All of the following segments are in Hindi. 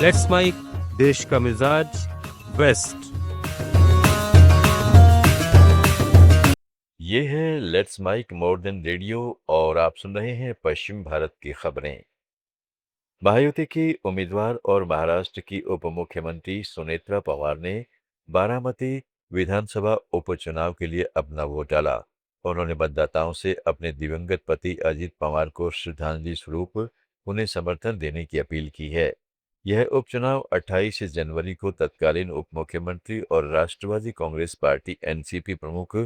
लेट्स माइक, देश का मिजाज, वेस्ट। ये है let's mike more than radio और आप सुन रहे हैं पश्चिम भारत की खबरें। महायुति की उम्मीदवार और महाराष्ट्र की उप मुख्यमंत्री सुनेत्रा पवार ने बारामती विधानसभा उपचुनाव के लिए अपना वोट डाला। उन्होंने मतदाताओं से अपने दिवंगत पति अजित पवार को श्रद्धांजलि स्वरूप उन्हें समर्थन देने की अपील की है। यह उपचुनाव 28 जनवरी को तत्कालीन उप मुख्यमंत्री और राष्ट्रवादी कांग्रेस पार्टी एनसीपी प्रमुख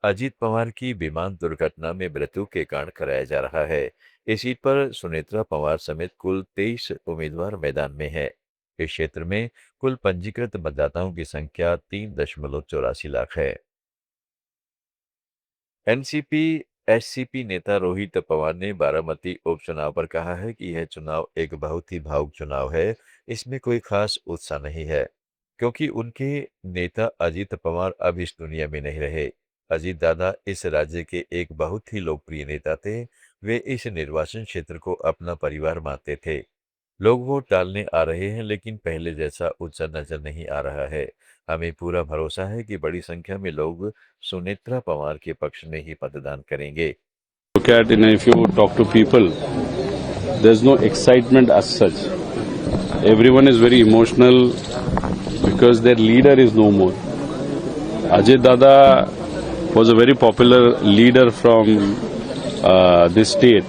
अजित पवार की विमान दुर्घटना में मृत्यु के कारण कराया जा रहा है। इस सीट पर सुनेत्रा पवार समेत कुल 23 उम्मीदवार मैदान में हैं। इस क्षेत्र में कुल पंजीकृत मतदाताओं की संख्या 3.84 लाख है। एनसीपी एससीपी नेता रोहित पवार ने बारामती उपचुनाव पर कहा है कि यह चुनाव एक बहुत ही भावुक चुनाव है। इसमें कोई खास उत्साह नहीं है क्योंकि उनके नेता अजित पवार अब इस दुनिया में नहीं रहे। अजित दादा इस राज्य के एक बहुत ही लोकप्रिय नेता थे। वे इस निर्वाचन क्षेत्र को अपना परिवार मानते थे। लोग वोट डालने आ रहे हैं लेकिन पहले जैसा उत्साह नजर नहीं आ रहा है। हमें पूरा भरोसा है कि बड़ी संख्या में लोग सुनेत्रा पवार के पक्ष में ही मतदान करेंगे। Look at, if you talk to people, there's no excitement as such. Everyone is very emotional because their leader is no more. Ajay Dada was a very popular leader from this state,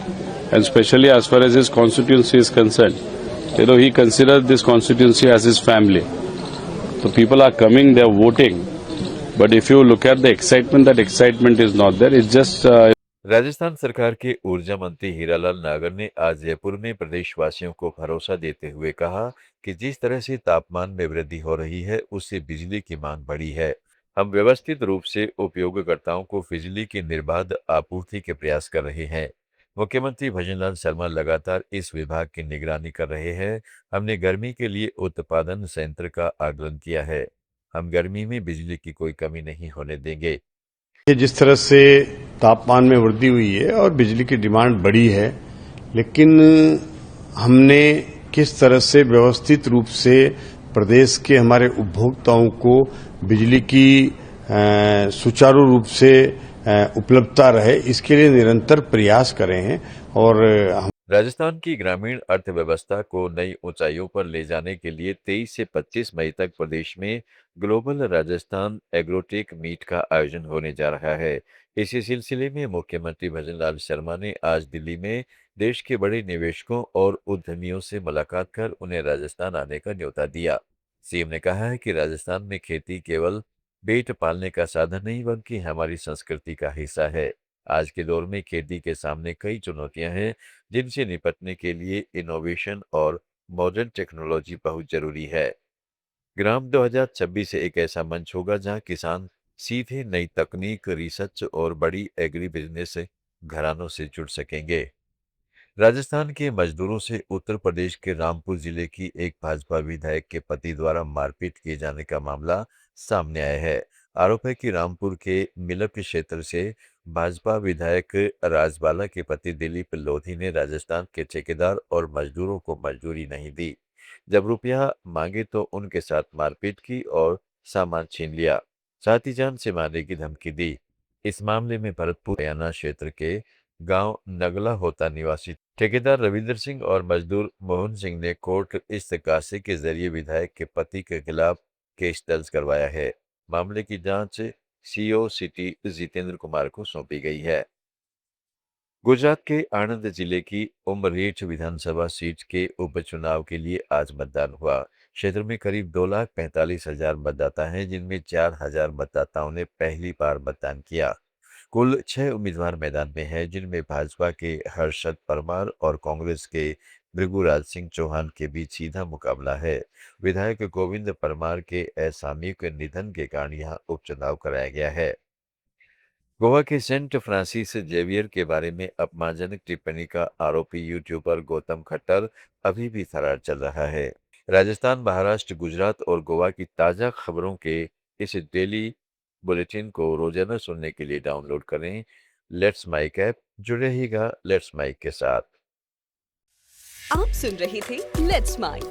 and especially as far as his constituency is concerned. He considered this constituency as his family. So people are coming, they are voting. But if you look at the excitement, that excitement is not there. It's just Rajasthan सरकार के ऊर्जा मंत्री हीरालाल नागर ने आज जयपुर में प्रदेशवासियों को भरोसा देते हुए कहा कि जिस तरह से तापमान में वृद्धि हो रही है उससे बिजली की मांग बढ़ी है। हम व्यवस्थित रूप से उपयोगकर्ताओं को बिजली की निर्बाध आपूर्ति के प्रयास कर रहे हैं। मुख्यमंत्री भजनलाल शर्मा लगातार इस विभाग की निगरानी कर रहे हैं। हमने गर्मी के लिए उत्पादन संयंत्र का आकलन किया है। हम गर्मी में बिजली की कोई कमी नहीं होने देंगे। ये जिस तरह से तापमान में वृद्धि हुई है और बिजली की डिमांड बढ़ी है, लेकिन हमने किस तरह से व्यवस्थित रूप से प्रदेश के हमारे उपभोक्ताओं को बिजली की सुचारू रूप से उपलब्धता रहे, इसके लिए निरंतर प्रयास कर रहे हैं। और राजस्थान की ग्रामीण अर्थव्यवस्था को नई ऊंचाइयों पर ले जाने के लिए 23 से 25 मई तक प्रदेश में ग्लोबल राजस्थान एग्रोटेक मीट का आयोजन होने जा रहा है। इसी सिलसिले में मुख्यमंत्री भजनलाल शर्मा ने आज दिल्ली में देश के बड़े निवेशकों और उद्यमियों से मुलाकात कर उन्हें राजस्थान आने का न्योता दिया। सीएम ने कहा है कि राजस्थान में खेती केवल पेट पालने का साधन नहीं बल्कि हमारी संस्कृति का हिस्सा है। आज के दौर में खेती के सामने कई चुनौतियां हैं जिनसे निपटने के लिए इनोवेशन और मॉडर्न टेक्नोलॉजी बहुत जरूरी है। ग्राम 2026 एक ऐसा मंच होगा जहां किसान सीधे नई तकनीक, रिसर्च और बड़ी एग्री बिजनेस घरानों से जुड़ सकेंगे। राजस्थान के मजदूरों से उत्तर प्रदेश के रामपुर जिले की एक भाजपा विधायक के पति द्वारा मारपीट किए जाने का मामला सामने आया है। आरोप है कि रामपुर के मिलक क्षेत्र से भाजपा विधायक राजबाला के पति दिलीप लोधी ने राजस्थान के ठेकेदार और मजदूरों को मजदूरी नहीं दी। जब रुपया मांगे तो उनके साथ मारपीट की और सामान छीन लिया, साथ ही जान से मारने की धमकी दी। इस मामले में भरतपुर हरियाणा क्षेत्र के गांव नगला होता निवासी ठेकेदार रविंद्र सिंह और मजदूर मोहन सिंह ने कोर्ट इस्तकासे के जरिए विधायक के पति के खिलाफ केस दर्ज करवाया है। मामले की जांच सीओ सिटी जितेंद्र कुमार को सौंपी गई है। गुजरात के आणंद जिले की उमरेठ विधानसभा सीट के उपचुनाव के लिए आज मतदान हुआ। क्षेत्र में करीब 2,45,000 मतदाता हैं जिनमें 4,000 मतदाताओं ने पहली बार मतदान किया। कुल 6 उम्मीदवार मैदान में हैं जिनमें भाजपा के हर्षद परमार और कांग्रेस के भृगुराज सिंह चौहान के बीच सीधा मुकाबला है। विधायक गोविंद परमार के असामयिक निधन के कारण यहां उपचुनाव कराया गया है। गोवा के सेंट फ्रांसिस जेवियर के बारे में अपमानजनक टिप्पणी का आरोपी यूट्यूबर गौतम खट्टर अभी भी फरार चल रहा है। राजस्थान, महाराष्ट्र, गुजरात और गोवा की ताज़ा खबरों के इस डेली बुलेटिन को रोजाना सुनने के लिए डाउनलोड करें लेट्स माइक ऐप। जुड़े रहिएगा लेट्स माइक के साथ। आप सुन रहे थे लेट्स माइक